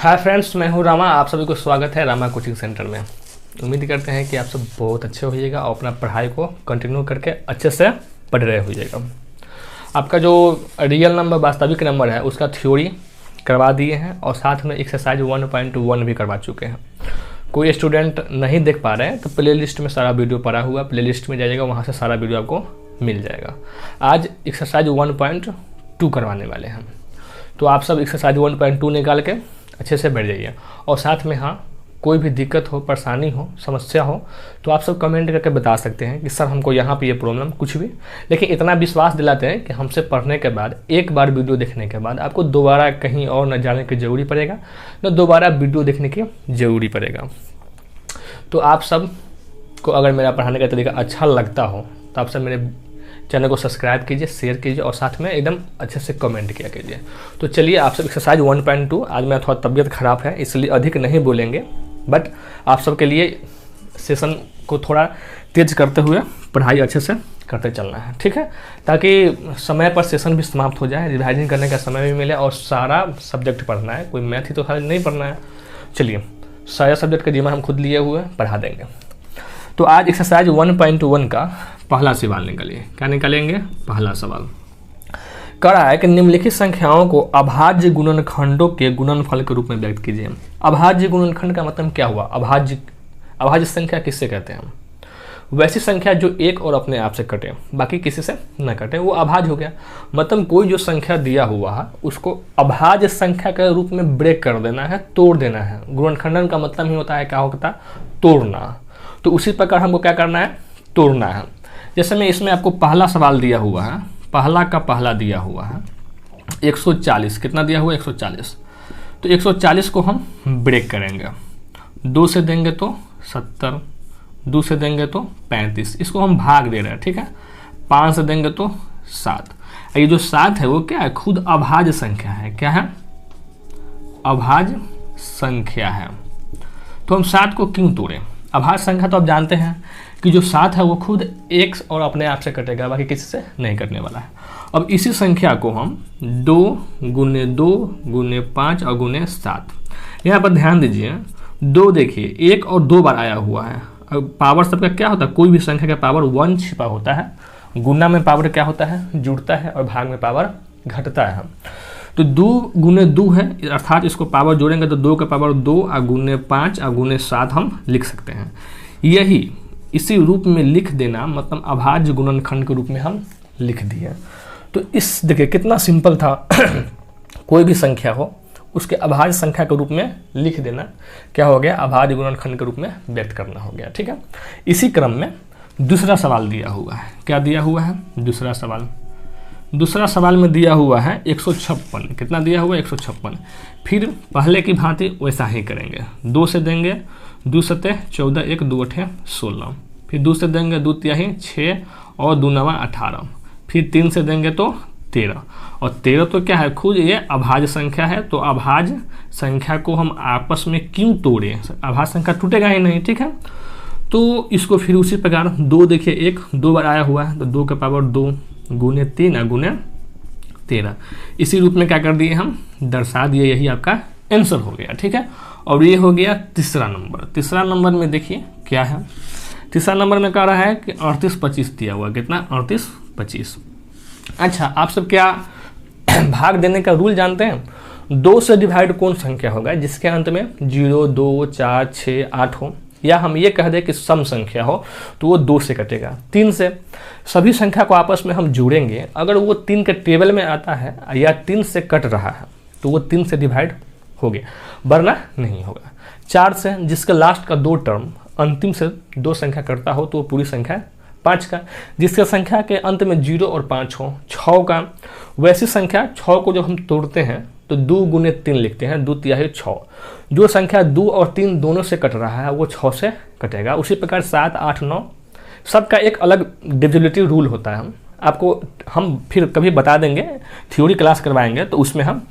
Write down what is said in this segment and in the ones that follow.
Hi friends, मैं हूं रामा। आप सभी को स्वागत है रामा कोचिंग सेंटर में। उम्मीद करते हैं कि आप सब बहुत अच्छे होइएगा और अपना पढ़ाई को कंटिन्यू करके अच्छे से पढ़ रहे होइएगा। आपका जो रियल नंबर वास्तविक नंबर है उसका थ्योरी करवा दिए हैं और साथ में एक्सरसाइज 1.1 भी करवा चुके हैं। कोई स्टूडेंट नहीं देख पा रहे हैं तो प्ले लिस्ट में सारा वीडियो पड़ा हुआ, प्ले लिस्ट में जाइएगा, वहाँ से सारा वीडियो आपको मिल जाएगा। आज एक्सरसाइज 1.2 करवाने वाले हैं, तो आप सब एक्सरसाइज 1.2 निकाल के अच्छे से बैठ जाइए। और साथ में हाँ, कोई भी दिक्कत हो, परेशानी हो, समस्या हो तो आप सब कमेंट करके बता सकते हैं कि सर हमको यहाँ पे ये प्रॉब्लम कुछ भी। लेकिन इतना विश्वास दिलाते हैं कि हमसे पढ़ने के बाद एक बार वीडियो देखने के बाद आपको दोबारा कहीं और न जाने की ज़रूरी पड़ेगा, न दोबारा वीडियो देखने की ज़रूरी पड़ेगा। तो आप सब को अगर मेरा पढ़ाने का तरीका अच्छा लगता हो तो आप सब मेरे चैनल को सब्सक्राइब कीजिए, शेयर कीजिए और साथ में एकदम अच्छे से कमेंट किया कीजिए। तो चलिए आप सब एक्सरसाइज 1.2। आज मेरा थोड़ा तबीयत ख़राब है इसलिए अधिक नहीं बोलेंगे, बट आप सब के लिए सेशन को थोड़ा तेज करते हुए पढ़ाई अच्छे से करते चलना है, ठीक है, ताकि समय पर सेशन भी समाप्त हो जाए, रिवाइजन करने का समय भी मिले और सारा सब्जेक्ट पढ़ना है, कोई मैथ ही तो खाली नहीं पढ़ना है। चलिए, सारे सब्जेक्ट का जिम्मा हम खुद लिए हुए पढ़ा देंगे। तो आज एक्सरसाइज 1.1 का पहला सवाल निकालिए। क्या निकालेंगे? पहला सवाल कह रहा है कि निम्नलिखित संख्याओं को अभाज्य गुणनखंडों के गुणनफल के रूप में व्यक्त कीजिए। अभाज्य गुणनखंड का मतलब क्या हुआ? अभाज्य संख्या किससे कहते हैं? वैसी संख्या जो एक और अपने आप से कटे, बाकी किसी से न कटे, वो अभाज्य हो गया। मतलब कोई जो संख्या दिया हुआ है उसको अभाज्य संख्या के रूप में ब्रेक कर देना है, तोड़ देना है। गुणनखंडन का मतलब ही होता है, क्या होता है? तोड़ना। तो उसी प्रकार हमको क्या करना है? तोड़ना है। जैसे मैं इसमें आपको पहला सवाल दिया हुआ है, पहला का पहला दिया हुआ है 140। कितना दिया हुआ है? 140। तो 140 को हम ब्रेक करेंगे। 2 से देंगे तो 70, 2 से देंगे तो 35, इसको हम भाग दे रहे हैं, ठीक है। 5 से देंगे तो 7। ये जो 7 है वो क्या है? खुद अभाज्य संख्या है। क्या है? अभाज्य संख्या है। तो हम 7 को क्यों तोड़ें? अभाज्य संख्या तो आप जानते हैं कि जो 7 है वो खुद एक और अपने आप से कटेगा, बाकी किसी से नहीं कटने वाला है। अब इसी संख्या को हम 2 गुने 2 गुने 5 और गुने 7, यहाँ पर ध्यान दीजिए। 2 देखिए 1 और 2 बार आया हुआ है। अब पावर सबका क्या होता है? कोई भी संख्या का पावर 1 छिपा होता है। गुना में पावर क्या होता है? जुड़ता है, और भाग में पावर घटता है। तो 2 गुने 2 है, अर्थात इसको पावर जोड़ेंगे तो 2 का पावर 2 और गुने 5 और गुने 7 हम लिख सकते हैं। यही इसी रूप में लिख देना मतलब अभाज्य गुणनखंड के रूप में हम लिख दिए। तो इस देखिए कितना सिंपल था। कोई भी संख्या हो उसके अभाज्य संख्या के रूप में लिख देना क्या हो गया? अभाज्य गुणनखंड के रूप में व्यक्त करना हो गया, ठीक है। इसी क्रम में दूसरा सवाल दिया हुआ है। क्या दिया हुआ है? दूसरा सवाल में दिया हुआ है 156। कितना दिया हुआ है? 156। फिर पहले की भांति वैसा ही करेंगे। 2 से देंगे, 2 सते 14, 1 2 8 16। फिर 2 से देंगे 2 तिहाई 6 और 2 9 18। फिर 3 से देंगे तो 13, और 13 तो क्या है? खुद ये अभाज्य संख्या है। तो अभाज्य संख्या को हम आपस में क्यों तोड़े? अभाज्य संख्या टूटेगा ही नहीं, ठीक है। तो इसको फिर उसी प्रकार 2 देखिए 1 2 बार आया हुआ है, तो 2 का पावर 2 गुने 3 गुने 13, इसी रूप में क्या कर दिए? हम दर्शा दिए। यही आपका आंसर हो गया, ठीक है। और ये हो गया तीसरा नंबर। तीसरा नंबर में देखिए क्या है? तीसरा नंबर में कह रहा है कि 38 25 दिया हुआ। कितना? 38 25। अच्छा, आप सब क्या भाग देने का रूल जानते हैं? 2 से डिवाइड कौन संख्या होगा जिसके अंत में 0 2 4 6 8 हो, या हम ये कह दें कि सम संख्या हो तो वो 2 से कटेगा। 3 से सभी संख्या को आपस में हम जोड़ेंगे, अगर वो 3 के टेबल में आता है या 3 से कट रहा है तो वो 3 से डिवाइड हो गया, वरना नहीं होगा। 4 से जिसका लास्ट का 2 टर्म अंतिम से 2 संख्या करता हो तो वो पूरी संख्या। 5 का जिसके संख्या के अंत में 0 और 5 हो। 6 का वैसी संख्या 6 को जब हम तोड़ते हैं तो 2 गुने 3 लिखते हैं, 2 तिहाई 6। जो संख्या 2 और 3 दोनों से कट रहा है वो 6 से कटेगा। उसी प्रकार 7 8 9 सबका एक अलग डिविजिबिलिटी रूल होता है। आपको हम फिर कभी बता देंगे, थ्योरी क्लास करवाएंगे तो उसमें हम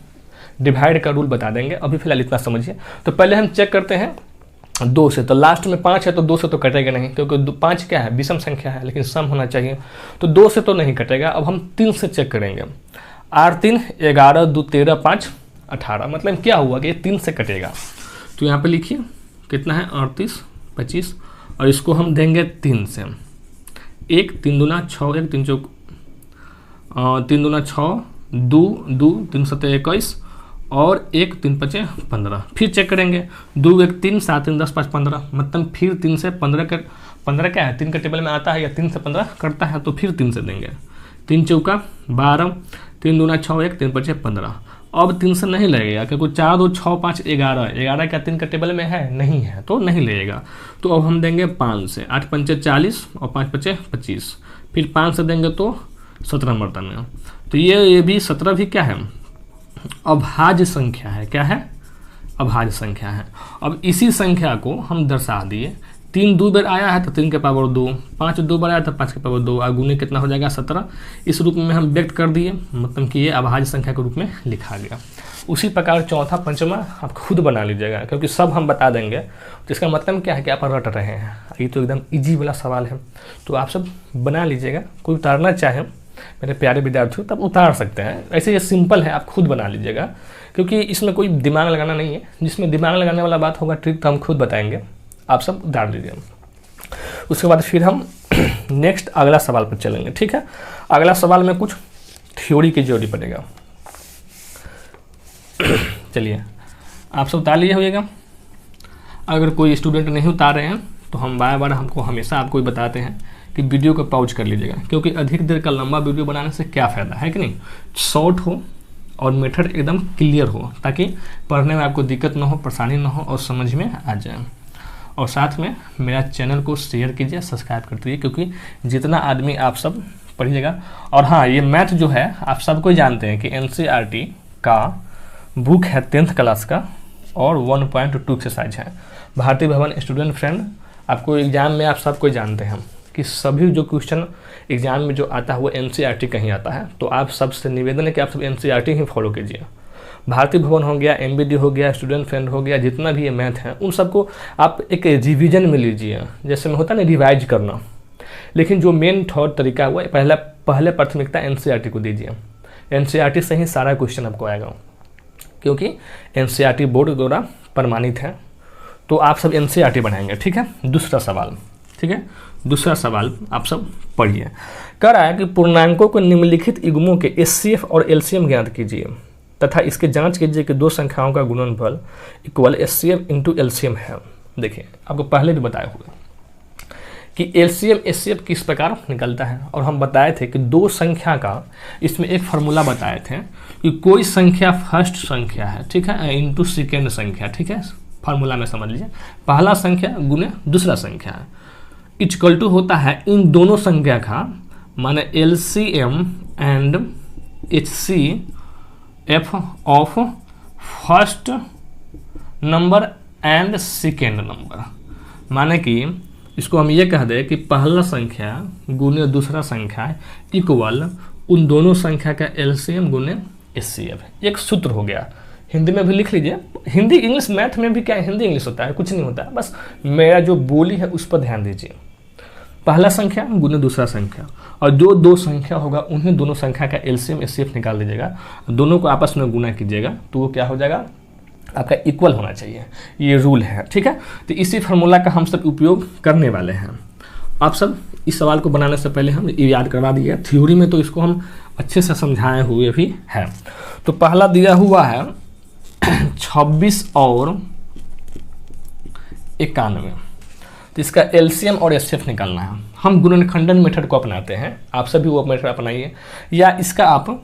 डिवाइड का रूल बता देंगे। अभी फिलहाल इतना समझिए। तो पहले हम चेक करते हैं 2 से। तो लास्ट में 5 है तो 2 से तो कटेगा नहीं, क्योंकि 5 क्या है? विषम संख्या है, लेकिन सम होना चाहिए, तो 2 से तो नहीं कटेगा। अब हम 3 से चेक करेंगे। 8 3 11 2 13 5 18, मतलब क्या हुआ कि ये 3 से कटेगा। तो यहाँ पे लिखिए कितना है 38, 25 और इसको हम देंगे 3 से। 1 3 दूना 6, 1 3 चौक 3 दूना 6, 2 2 3 7 21 और 1 3 5 15। फिर चेक करेंगे 2 1 3 7 3 10 5 15, मतलब फिर 3 से 15 का 15 क्या है 3 के टेबल में आता है या 3 से 15 करता है, तो फिर 3 से देंगे। 3 चौका 12, 3 दूना 6, 1 3 5 15। अब 3 से नहीं लगेगा क्योंकि 4 2 6 5 11, 11 क्या 3 के टेबल में है नहीं है, तो नहीं लगेगा। तो अब हम देंगे 5 से, 8 5 40 और 5 5 25, फिर 5 से देंगे तो 17 मरता में। तो ये भी 17 भी क्या है अभाज्य संख्या है। क्या है अभाज्य संख्या है। अब इसी संख्या को हम दर्शा दिए, 3 2 बार आया है तो 3 के पावर 2, 5 2 बार आया तो 5 के पावर 2 और गुने कितना हो जाएगा 17। इस रूप में हम व्यक्त कर दिए, मतलब कि ये अभाज्य संख्या के रूप में लिखा गया। उसी प्रकार चौथा पंचमा आप खुद बना लीजिएगा, क्योंकि सब हम बता देंगे। तो इसका मतलब क्या है कि आप रट रहे हैं, ये तो एकदम इजी वाला सवाल है। तो आप सब बना लीजिएगा, कोई उतारना चाहे मेरे प्यारे विद्यार्थियों तब उतार सकते हैं। ऐसे ये सिंपल है, आप खुद बना लीजिएगा, क्योंकि इसमें कोई दिमाग लगाना नहीं है। जिसमें दिमाग लगाने वाला बात होगा ट्रिक तो हम खुद बताएंगे, आप सब उतार लीजिए। उसके बाद फिर हम नेक्स्ट अगला सवाल पर चलेंगे। ठीक है, अगला सवाल में कुछ थ्योरी की जरूरत पड़ेगा। चलिए आप सब उतार लिए होइएगा। अगर कोई स्टूडेंट नहीं उतार रहे हैं तो हम बार बार हमेशा आपको बताते हैं कि वीडियो को पॉज कर लीजिएगा, क्योंकि अधिक देर का लंबा वीडियो बनाने से क्या फ़ायदा है कि नहीं। शॉर्ट हो और मेथड एकदम क्लियर हो, ताकि पढ़ने में आपको दिक्कत ना हो, परेशानी ना हो और समझ में आ जाए। और साथ में मेरा चैनल को शेयर कीजिए, सब्सक्राइब कर दीजिए, क्योंकि जितना आदमी आप सब पढ़िएगा। और हाँ, ये मैथ जो है आप सबको जानते हैं कि NCERT का बुक है 10th क्लास का और 1.2 एक्सरसाइज है। भारतीय भवन स्टूडेंट फ्रेंड, आपको एग्जाम में आप सबको जानते हैं कि सभी जो क्वेश्चन एग्जाम में जो आता है वो NCERT का ही आता है। तो आप सबसे निवेदन है कि आप सब NCERT ही फॉलो कीजिए। भारतीय भवन हो गया, MBD हो गया, स्टूडेंट फ्रेंड हो गया, जितना भी ये मैथ है उन सबको आप एक रिवीजन में लीजिए, जैसे में होता है ना रिवाइज करना। लेकिन जो मेन थर्ड तरीका है वो पहले प्राथमिकता NCERT को दीजिए। NCERT से ही सारा क्वेश्चन आपको आएगा, क्योंकि NCERT बोर्ड द्वारा प्रमाणित है। तो आप सब NCERT बनाएंगे। ठीक है, दूसरा सवाल। ठीक है, दूसरा सवाल आप सब पढ़िए। कह रहा है कि पूर्णांकों को निम्नलिखित युग्मों के HCF और LCM ज्ञात कीजिए तथा इसके जांच कीजिए कि दो संख्याओं का गुणनफल इक्वल HCF इंटू LCM है। देखिए, आपको पहले भी बताया हुआ कि LCM HCF किस प्रकार निकलता है, और हम बताए थे कि दो संख्या का इसमें एक फार्मूला बताए थे कि कोई संख्या फर्स्ट संख्या है, ठीक है, इंटू सेकेंड संख्या। ठीक है, फार्मूला में समझ लीजिए, पहला संख्या गुने दूसरा संख्या है, इक्वल टू होता है इन दोनों संख्या का, माने LCM and HCF of first number and second number. माने कि इसको हम ये कह दें कि पहला संख्या गुने दूसरा संख्या इक्वल उन दोनों संख्या का LCM गुने HCF। एक सूत्र हो गया, हिंदी में भी लिख लीजिए। हिंदी इंग्लिश मैथ में भी क्या हिंदी इंग्लिश होता है, कुछ नहीं होता है, बस मेरा जो बोली है उस पर ध्यान दीजिए। पहला संख्या गुने दूसरा संख्या, और जो दो संख्या होगा उन्हें दोनों संख्या का LCM HCF निकाल दीजिएगा, दोनों को आपस में गुना कीजिएगा, तो वो क्या हो जाएगा आपका इक्वल होना चाहिए। ये रूल है। ठीक है, तो इसी फार्मूला का हम सब उपयोग करने वाले हैं। आप सब इस सवाल को बनाने से पहले हम ये याद करवा दिए, थ्योरी में तो इसको हम अच्छे से समझाए हुए भी हैं। तो पहला दिया हुआ है 26 और 91, तो इसका LCM और HCF निकालना है। हम गुणनखंडन मेथड को अपनाते हैं, आप सभी वो मेथड अपनाइए, या इसका आप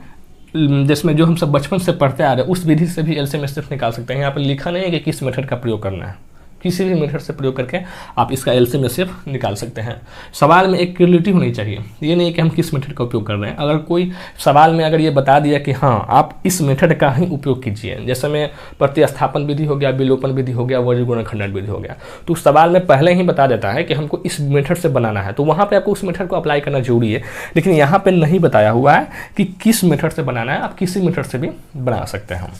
जिसमें जो हम सब बचपन से पढ़ते आ रहे हैं उस विधि से भी LCM HCF निकाल सकते हैं। यहाँ पर लिखा नहीं है कि किस मेथड का प्रयोग करना है, किसी भी मेथड से प्रयोग करके आप इसका LCM HCF निकाल सकते हैं। सवाल में एक क्लियरिटी होनी चाहिए, ये नहीं कि हम किस मेथड का उपयोग कर रहे हैं। अगर कोई सवाल में अगर ये बता दिया कि हाँ आप इस मेथड का ही उपयोग कीजिए, जैसे में प्रतिस्थापन विधि हो गया, विलोपन विधि हो गया, वर्ग गुणनखंडन विधि हो गया, तो उस सवाल में पहले ही बता देता है कि हमको इस मेथड से बनाना है, तो वहाँ पर आपको उस मेथड को अप्लाई करना जरूरी है। लेकिन यहाँ पर नहीं बताया हुआ है कि किस मेथड से बनाना है, आप किसी मेथड से भी बना सकते हैं।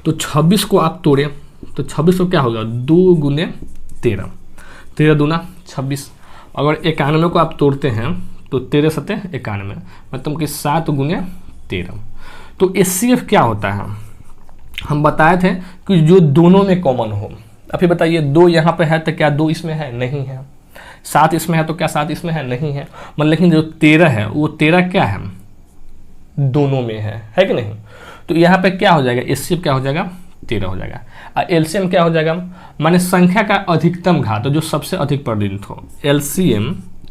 तो 26 को आप तोड़ें तो 26 को क्या होगा 2 गुने 13, 13 दूना 26। अगर 91 को आप तोड़ते हैं तो 13 सते 91, मतलब कि 7 गुने 13। तो HCF क्या होता है, हम बताए थे कि जो दोनों में कॉमन हो। अभी बताइए 2 यहाँ पे है तो क्या 2 इसमें है? नहीं है। 7 इसमें है तो क्या 7 इसमें है? नहीं है। मतलब लेकिन जो 13 है वो 13 क्या है? दोनों में है कि नहीं? तो यहाँ पे क्या हो जाएगा? एचसीएफ क्या हो जाएगा? 13 हो जाएगा। और एलसीएम क्या हो जाएगा? माने संख्या का अधिकतम घात जो सबसे अधिक परिणत हो। एलसीएम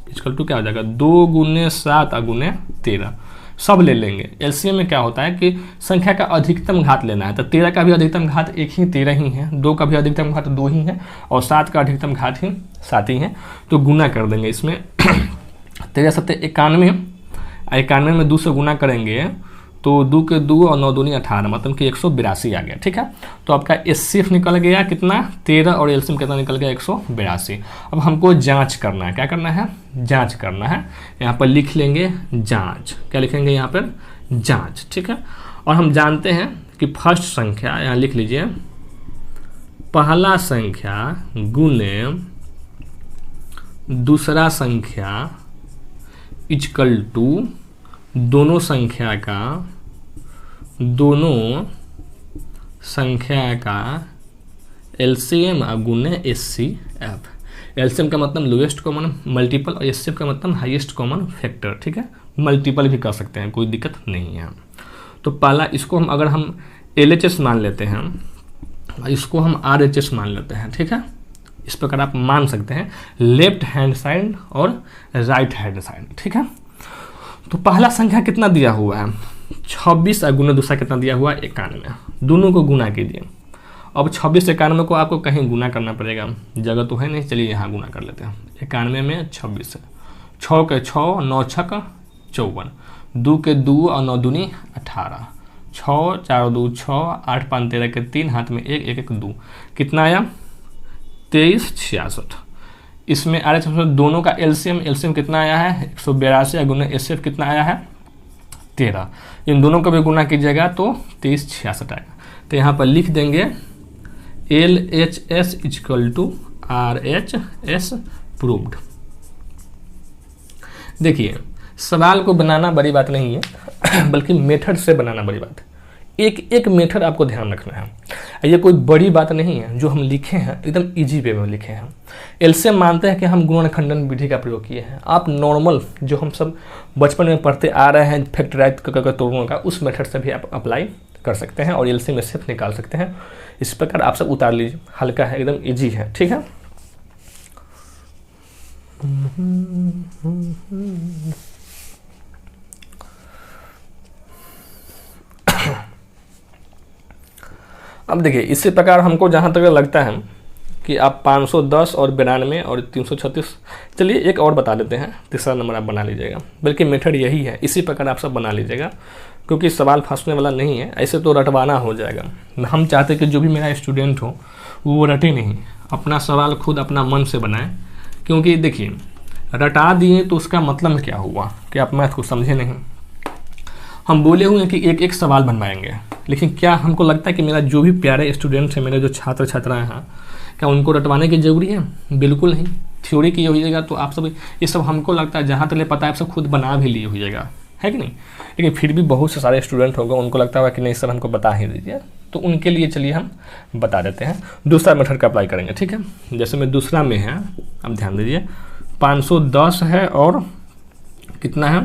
इक्वल टू क्या हो जाएगा? 2 गुने 7 गुने 13 सब ले लेंगे। एलसीएम में क्या होता है कि संख्या का अधिकतम घात लेना है। तो 13 का भी अधिकतम घात एक ही 13 ही है, 2 का भी अधिकतम घात 2 ही है, और 7 का अधिकतम घात ही 7 ही है। तो गुना कर देंगे इसमें 13 7 91, 91 में 2 से गुना करेंगे तो 2 के 2 और 9 दूनी 18, मतलब कि 182 आ गया। ठीक है, तो आपका एचसीएफ निकल गया कितना? 13, और एलसीएम कितना निकल गया? 182। अब हमको जांच करना है। क्या करना है? जांच करना है। यहाँ पर लिख लेंगे जांच। क्या लिखेंगे यहाँ पर? जांच। ठीक है, और हम जानते हैं कि फर्स्ट संख्या, यहाँ लिख लीजिए, पहला संख्या गुने दूसरा संख्या इक्वल टू दोनों संख्या का एलसीएम गुने एचसीएफ। एलसीएम का मतलब लोएस्ट कॉमन मल्टीपल और एचसीएफ का मतलब हाईएस्ट कॉमन फैक्टर। ठीक है, मल्टीपल भी कर सकते हैं, कोई दिक्कत नहीं है। तो पहला इसको हम अगर हम एलएचएस मान लेते हैं, इसको हम आरएचएस मान लेते हैं। ठीक है, इस प्रकार आप मान सकते हैं लेफ्ट हैंड साइड और राइट हैंड साइड। ठीक है, तो पहला संख्या कितना दिया हुआ है? 26 गुना दूसरा कितना दिया हुआ है? 91। दोनों को गुना कीजिए। अब 26 91 को आपको कहीं गुना करना पड़ेगा, जगह तो है नहीं, चलिए यहाँ गुना कर लेते हैं। 91 में 26 है, 6 के 6, 9 छक 54, 2 के 2 और 9 दूनी 18, 6 4 2 6, 8 5 13 के 3, हाथ में 1 1 1 2, कितना आया? 23 66। इसमें आर एच दोनों का एलसीएम कितना आया है? 182 गुना एचसीएफ कितना आया है? 13। इन दोनों का भी गुना कीजिएगा तो 23 66 आएगा। तो यहाँ पर लिख देंगे LHS equal to RHS proved. देखिए, सवाल को बनाना बड़ी बात नहीं है बल्कि मेथड से बनाना बड़ी बात है। एक एक मेथड आपको ध्यान रखना है। ये कोई बड़ी बात नहीं है, जो हम लिखे हैं एकदम इजी वे में लिखे हैं। एलसीएम मानते हैं कि हम गुणनखंडन विधि का प्रयोग किए हैं। आप नॉर्मल जो हम सब बचपन में पढ़ते आ रहे हैं फैक्टराइज तोड़ने का, उस मेथड से भी आप अप्लाई कर सकते हैं और एलसीएम एचसीएफ निकाल सकते हैं। इस प्रकार आप सब उतार लीजिए, हल्का है, एकदम ईजी है। ठीक है, अब देखिए इसी प्रकार हमको जहाँ तक लगता है कि आप 510 और 92 और 336, चलिए एक और बता देते हैं, तीसरा नंबर आप बना लीजिएगा। बल्कि मेथड यही है, इसी प्रकार आप सब बना लीजिएगा, क्योंकि सवाल फंसने वाला नहीं है। ऐसे तो रटवाना हो जाएगा। हम चाहते कि जो भी मेरा स्टूडेंट हो वो रटे नहीं, अपना सवाल खुद अपना मन से बनाए। क्योंकि देखिए रटा दिए तो उसका मतलब क्या हुआ कि आप मैथ को समझे नहीं। हम बोले हुए हैं कि एक एक सवाल बनवाएंगे, लेकिन क्या हमको लगता है कि मेरा जो भी प्यारे स्टूडेंट्स हैं, मेरे जो छात्र छात्राएं हैं, क्या उनको रटवाने की ज़रूरी है? बिल्कुल नहीं। थ्योरी की होइएगा तो आप सब ये सब हमको लगता है जहाँ तक पता है आप सब खुद बना भी लिए होइएगा, है कि नहीं। लेकिन फिर भी बहुत से सारे स्टूडेंट होंगे, उनको लगता होगा कि नहीं सर हमको बता ही दीजिए, तो उनके लिए चलिए हम बता देते हैं। दूसरा मेथड का अप्लाई करेंगे। ठीक है, जैसे में दूसरा में है, अब ध्यान दीजिए 510 है और कितना है?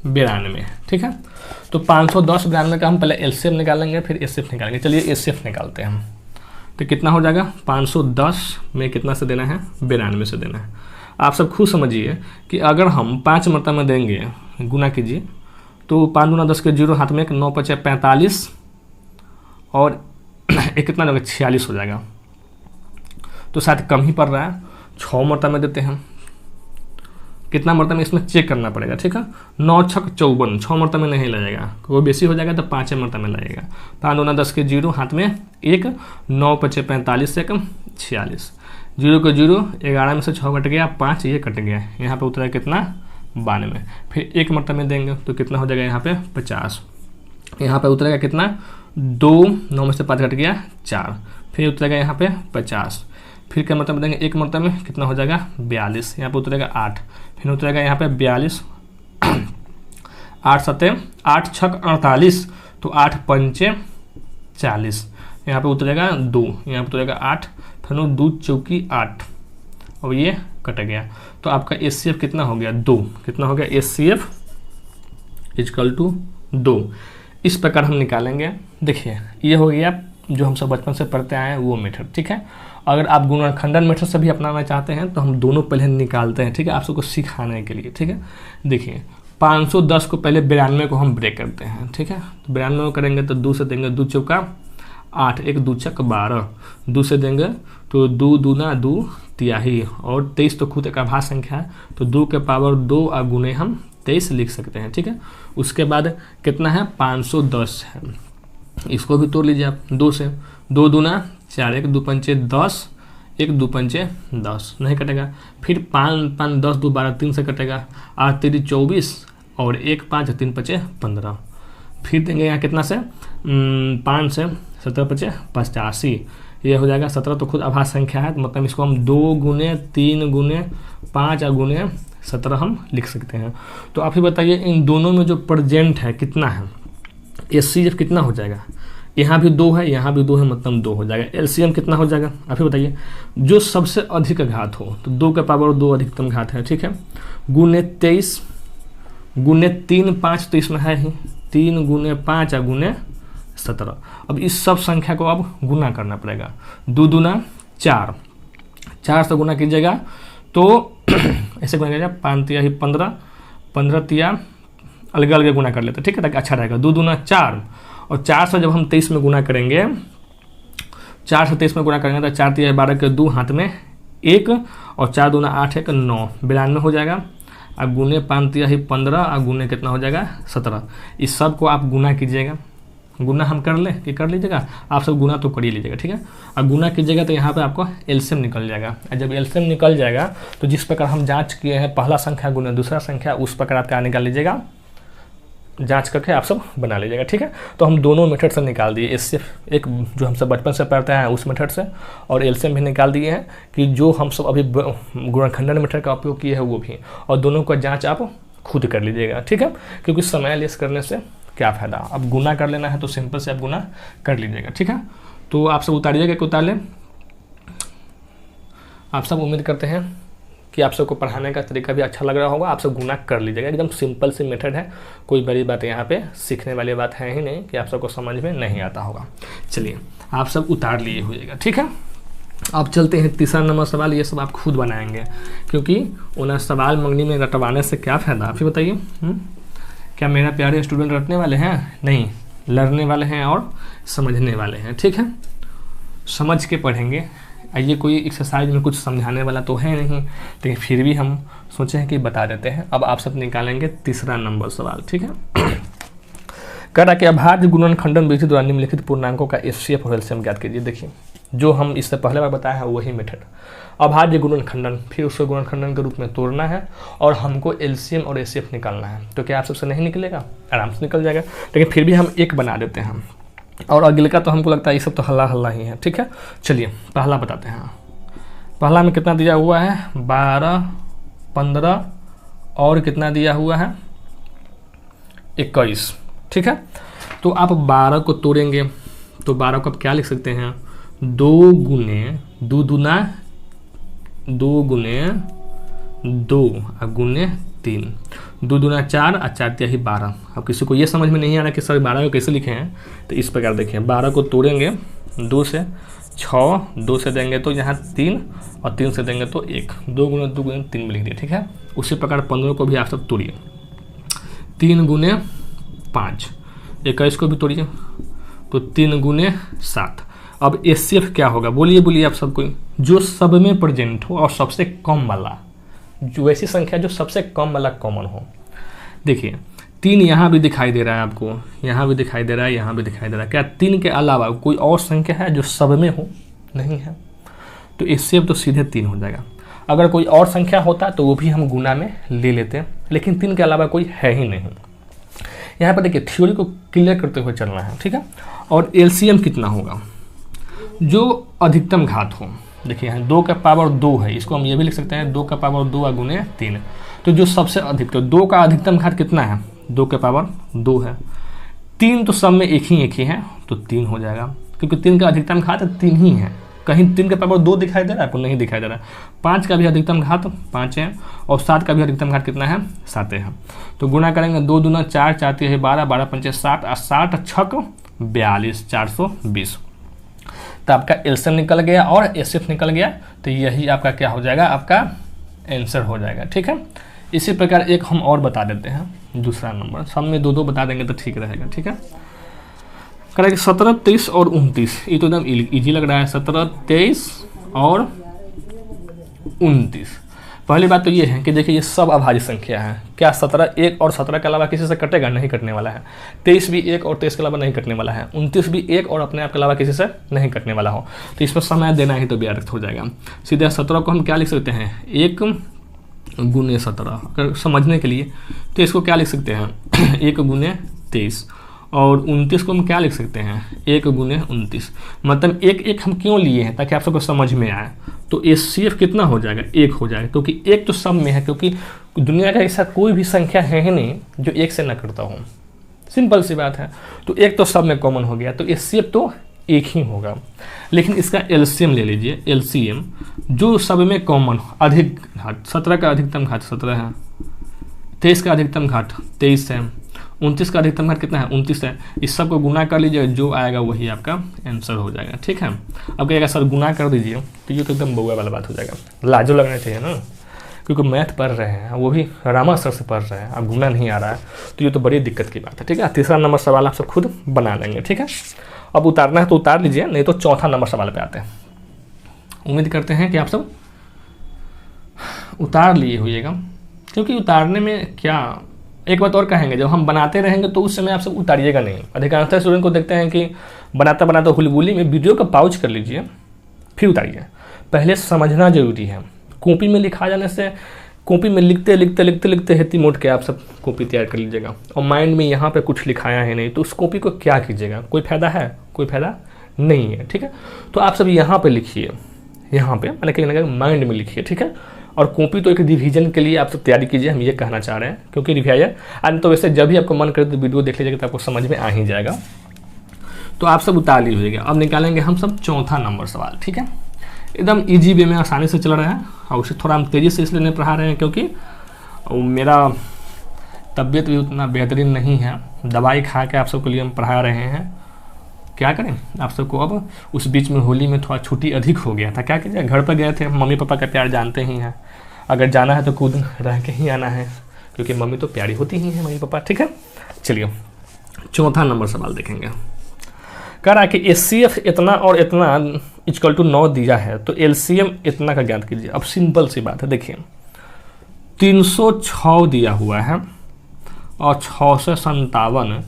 92। ठीक है, तो 510 92 का हम पहले एलसीएम निकालेंगे, फिर एचसीएफ निकालेंगे। चलिए एचसीएफ निकालते हैं हम। तो कितना हो जाएगा? 510 में कितना से देना है? 92 से देना है। आप सब खुद समझिए कि अगर हम 5 मरतबा में देंगे, गुना कीजिए, तो 5 गुना 10 के 0, हाथ में 9 5 45 और एक कितना होगा? 46 हो जाएगा। तो शायद कम ही पड़ रहा है। 6 मरतबा में देते हैं, कितना मरतबा में इसमें चेक करना पड़ेगा। ठीक है, 9 6 54, 6 मरतबा में नहीं लगेगा, कोई बेसी हो जाएगा तो 5 मरतबा में लगेगा। 5 गुना 10 के 0, हाथ में 1, 9 5 45 से 46, 0 के 0, 11 में से 6 कट गया, 5 ये कट गया, यहाँ पे उतरा कितना? 92। फिर 1 मरतबा में देंगे तो कितना हो जाएगा? यहाँ पे 50, यहाँ पे उतरेगा कितना? 2, 9 में से 5 कट गया 4, फिर उतरेगा यहाँ पे 50। फिर क्या मरतबा देंगे? 1 मरतबा में कितना हो जाएगा? 42, यहाँ पे उतरेगा 8, फिर उतरेगा यहाँ पे 42, 8 7 8 6 48, तो 8 5 40, यहाँ पे उतरेगा 2, यहाँ पे उतरेगा 8, फिर 2 चौकी 8 और ये कट गया। तो आपका HCF कितना हो गया 2, कितना हो गया HCF इक्वल टू 2। इस प्रकार हम निकालेंगे। देखिए ये हो गया जो हम सब बचपन से पढ़ते आए हैं वो मेथड, ठीक है। अगर आप गुणनखंडन मेथड से भी अपनाना चाहते हैं तो हम दोनों पहले निकालते हैं, ठीक है, आप सबको सिखाने के लिए, ठीक है। देखिए 510 को पहले 92 को हम ब्रेक करते हैं, ठीक है। तो 92 को करेंगे तो 2 से देंगे 2 चौका 8, 1 2 छक 12, 2 से देंगे तो 2 दूना 2 तिहाई, और 23 तो खुद एक आभाज्य संख्या है तो 2 के पावर 2 गुने हम 23 लिख सकते हैं, ठीक है। उसके बाद कितना है 510 है, इसको भी तोड़ लीजिए आप 2 से, 2 दूना 4, 1 2 पंचे 10, 1 2 पंचे 10 नहीं कटेगा, फिर 5 5 10 2 12 3 से कटेगा, 8 3 24 और 1 5 3 5 15, फिर देंगे यहाँ कितना से 5 से 17 5 85, ये हो जाएगा 17 तो खुद आभाज्य संख्या है, तो मतलब इसको हम 2 गुने 3 गुने 5 गुने 17 हम लिख सकते हैं। तो आप ही बताइए इन दोनों में जो प्रेजेंट है कितना है, HCF कितना हो जाएगा, यहाँ भी 2 है यहाँ भी 2 है, मतलब 2 हो जाएगा। LCM कितना हो जाएगा आप ही बताइए, जो सबसे अधिक घात हो तो 2 के पावर 2 अधिकतम घात है, ठीक है, गुने 23 गुने 3 5 तो इसमें है ही 3 गुने 5 गुने 17। अब इस सब संख्या को अब गुना करना पड़ेगा, 2 दूना 4, 4 से गुना कीजिएगा तो ऐसे गुना कीजिएगा 5 तिया ही 15, 15 तिया अलग अलग गुना कर लेते, ठीक है, ताकि अच्छा रहेगा। 2 दूना 4 और 4 से जब हम 23 में गुना करेंगे, 4 से 23 में गुना करेंगे तो 4 तिया 12 के 2 हाथ में 1 और 4 दूना 8 1 9, 92 हो जाएगा। अब गुने 5 तिया ही 15 और गुने कितना हो जाएगा 17। इस सब को आप गुना कीजिएगा, गुना हम कर लें कि कर लीजिएगा, आप सब गुना तो कर ही लीजिएगा, ठीक है। अब गुना कीजिएगा तो यहाँ पे आपको LCM निकल जाएगा। जब LCM निकल जाएगा तो जिस प्रकार हम जांच किए हैं पहला संख्या गुना दूसरा संख्या, उस प्रकार आप क्या निकाल लीजिएगा, जांच करके आप सब बना लीजिएगा, ठीक है। तो हम दोनों मेथड से निकाल दिए, HCF एक जो हम सब बचपन से पढ़ते हैं उस मेथड से, और LCM भी निकाल दिए हैं कि जो हम सब अभी गुणनखंडन मेथड का उपयोग किए हैं वो भी, और दोनों का जांच आप खुद कर लीजिएगा, ठीक है, क्योंकि समय लेस करने से क्या फ़ायदा। अब गुना कर लेना है तो सिंपल से आप गुना कर लीजिएगा, ठीक है। तो आप सब उतारिएगा कि उतार लें, आप सब उम्मीद करते हैं कि आप सबको पढ़ाने का तरीका भी अच्छा लग रहा होगा, आप सब गुना कर लीजिएगा, एकदम सिंपल सी मेथड है, कोई बड़ी बात यहाँ पे सीखने वाली बात है ही नहीं कि आप सबको समझ में नहीं आता होगा। चलिए आप सब उतार लिए होइएगा, ठीक है। अब चलते हैं तीसरा नंबर सवाल, ये सब आप खुद बनाएंगे क्योंकि उन्हें सवाल मंगनी में रटवाने से क्या फ़ायदा, आप ही बताइए। क्या मेरा प्यारे स्टूडेंट रटने वाले हैं? नहीं, लड़ने वाले हैं और समझने वाले हैं, ठीक है, समझ के पढ़ेंगे। ये कोई एक्सरसाइज में कुछ समझाने वाला तो है नहीं, लेकिन फिर भी हम सोचे हैं कि बता देते हैं। अब आप सब निकालेंगे तीसरा नंबर सवाल, ठीक है। कह रहा कि अभाज्य गुणनखंडन विधि द्वारा निम्नलिखित पूर्णांकों का HCF और LCM ज्ञात कीजिए। देखिए जो हम इससे पहले बार बताया है वही मेथड, अभाज्य गुणनखंडन, फिर उसको गुणनखंडन के रूप में तोड़ना है और हमको LCM और HCF निकालना है। तो क्या आप सबसे नहीं निकलेगा? आराम से निकल जाएगा, लेकिन फिर भी हम एक बना देते हैं, और अगले का तो हमको लगता है ये सब तो हल्ला हल्ला ही है, ठीक है। चलिए पहला बताते हैं। पहला में कितना दिया हुआ है 12 15 और कितना दिया हुआ है 21, ठीक है। तो आप 12 को तोड़ेंगे तो 12 को आप क्या लिख सकते हैं, 2 गुने 2 दूना 2 गुने 2 और गुने 3, 2 दूना 4 और 4 तिहाई 12। अब किसी को ये समझ में नहीं आ रहा कि सर 12 को कैसे लिखे हैं, तो इस प्रकार देखिए 12 को तोड़ेंगे 2 से 6, 2 से देंगे तो यहाँ 3 और 3 से देंगे तो 1, 2 गुने 2 गुने 3 में लिख दिए, ठीक है। उसी प्रकार 15 को भी आप सब तोड़िए, 3 गुने 5, 21 को भी तोड़िए तो 3 गुने 7। अब HCF क्या होगा, बोलिए बोलिए आप सब कोई, जो सब में प्रेजेंट हो और सबसे कम वाला, जो ऐसी संख्या जो सबसे कम वाला कॉमन हो। देखिए 3 यहाँ भी दिखाई दे रहा है आपको, यहाँ भी दिखाई दे रहा है, यहाँ भी दिखाई दे रहा है। क्या 3 के अलावा कोई और संख्या है जो सब में हो? नहीं है, तो HCF तो सीधे 3 हो जाएगा। अगर कोई और संख्या होता तो वो भी हम गुना में ले लेते, लेकिन 3 के अलावा कोई है ही नहीं। यहाँ पर देखिए थ्योरी को क्लियर करते हुए चलना है, ठीक है। और LCM कितना होगा, जो अधिकतम घात हो। देखिए यहाँ 2 का पावर 2 है, इसको हम ये भी लिख सकते हैं 2 का पावर 2 गुने 3। तो जो सबसे अधिक, तो 2 का अधिकतम घात कितना है, 2 के पावर 2 है। 3 तो सब में एक ही है, तो 3 हो जाएगा, क्योंकि 3 का अधिकतम घात 3 ही है। कहीं 3 का पावर 2 दिखाई दे रहा है? आपको नहीं दिखाई दे रहा है। 5 का भी अधिकतम घात 5 है और 7 का भी अधिकतम घात कितना है? 7 है। तो गुना करेंगे 2 दूना 4, 4 3 12, 12 पंचे 60 और 60 छक 42, 420। तो आपका एलसीएम निकल गया और एचसीएफ निकल गया। तो यही आपका क्या हो जाएगा? आपका आंसर हो जाएगा। ठीक है, इसी प्रकार एक हम और बता देते हैं, दूसरा नंबर। सब में 2-2 बता देंगे तो ठीक रहेगा। ठीक है, करेंगे 17, 23 और 29। ये तो एकदम ईजी लग रहा है, 17, 23 और 29। पहली बात तो ये है कि देखिए ये सब अभाज्य संख्या है। क्या 17 1 और 17 के अलावा किसी से कटेगा? नहीं कटने वाला है। 23 भी 1 और 23 के अलावा नहीं कटने वाला है। 29 भी 1 और अपने आप के अलावा किसी से नहीं कटने वाला हो, तो इस पर समय देना ही तो व्यर्थ हो जाएगा। सीधे 17 को हम क्या लिख सकते हैं? 1 गुने 17। अगर समझने के लिए तो इसको क्या लिख सकते हैं? 1 गुने 23। और 29 को हम क्या लिख सकते हैं? 1 गुने 29। मतलब 1 हम क्यों लिए हैं? ताकि आप सबको समझ में आए। तो एचसीएफ कितना हो जाएगा? 1 हो जाएगा, क्योंकि 1 तो सब में है, क्योंकि दुनिया का ऐसा कोई भी संख्या है ही नहीं जो 1 से ना करता हो। सिंपल सी बात है। तो 1 तो सब में कॉमन हो गया, तो एचसीएफ तो 1 ही होगा। लेकिन इसका एलसीएम ले लीजिए। एलसीएम जो सब में कॉमन हो, अधिक घात 17 का अधिकतम घात 17 है, 23 का अधिकतम घात 23 है, 29 का अधिकतम घात कितना है? 29 है। इस सब को गुना कर लीजिए, जो आएगा वही आपका आंसर हो जाएगा। ठीक है, अब कहेगा सर गुना कर दीजिए, तो ये तो एकदम बउआ वाला बात हो जाएगा। लाजो लगना चाहिए ना, क्योंकि मैथ पढ़ रहे हैं, वो भी रामा सर से पढ़ रहे हैं, अब गुना नहीं आ रहा है, तो ये तो बड़ी दिक्कत की बात है। ठीक है, तीसरा नंबर सवाल आप सब खुद बना लेंगे। ठीक है, अब उतारना है तो उतार लीजिए, नहीं तो चौथा नंबर सवाल पे आते हैं। उम्मीद करते हैं कि आप सब उतार लिए होइएगा, क्योंकि उतारने में क्या, एक बात और कहेंगे, जब हम बनाते रहेंगे तो उस समय आप सब उतारिएगा नहीं। अधिकांशतः स्टूडेंट को देखते हैं कि बनाता बनाता हुलबुली में वीडियो का पाउच कर लीजिए फिर उतारिए। पहले समझना जरूरी है। कॉपी में लिखा जाने से, कॉपी में लिखते लिखते लिखते लिखते हेती मोट के आप सब कॉपी तैयार कर लीजिएगा, और माइंड में यहाँ पे कुछ लिखाया है नहीं, तो उस कॉपी को क्या कीजिएगा? कोई फायदा है? कोई फायदा नहीं है। ठीक है, तो आप सब यहाँ पे लिखिए, यहाँ पे मैंने कहीं ना कहीं माइंड में लिखिए। ठीक है, और कॉपी तो एक रिवीजन के लिए आप सब तैयारी कीजिए, हम ये कहना चाह रहे हैं, क्योंकि रिवाइजन आज तो वैसे जब भी आपको मन करे तो वीडियो देख लीजिएगा तो आपको समझ में आ ही जाएगा। तो आप सब उतार लीजिएगा। अब निकालेंगे हम सब चौथा नंबर सवाल। ठीक है, एकदम इजी वे में आसानी से चल रहा है, और उसे थोड़ा हम तेज़ी से इसलिए नहीं पढ़ा रहे हैं क्योंकि मेरा तबीयत भी उतना बेहतरीन नहीं है। दवाई खा के आप सबके लिए हम पढ़ा रहे हैं। क्या करें, आप सबको अब उस बीच में होली में थोड़ा छुट्टी अधिक हो गया था, क्या कीजिए, घर पर गए थे। मम्मी पापा का प्यार जानते ही हैं, अगर जाना है तो खुद रह के ही आना है, क्योंकि मम्मी तो प्यारी होती ही है, मम्मी पापा। ठीक है, चलिए चौथा नंबर सवाल देखेंगे। कह रहा है कि एचसीएफ इतना और इतना इक्वल टू 9 दिया है, तो एलसीएम इतना का ज्ञात कीजिए। अब सिंपल सी बात है, देखिए 306 दिया हुआ है और 657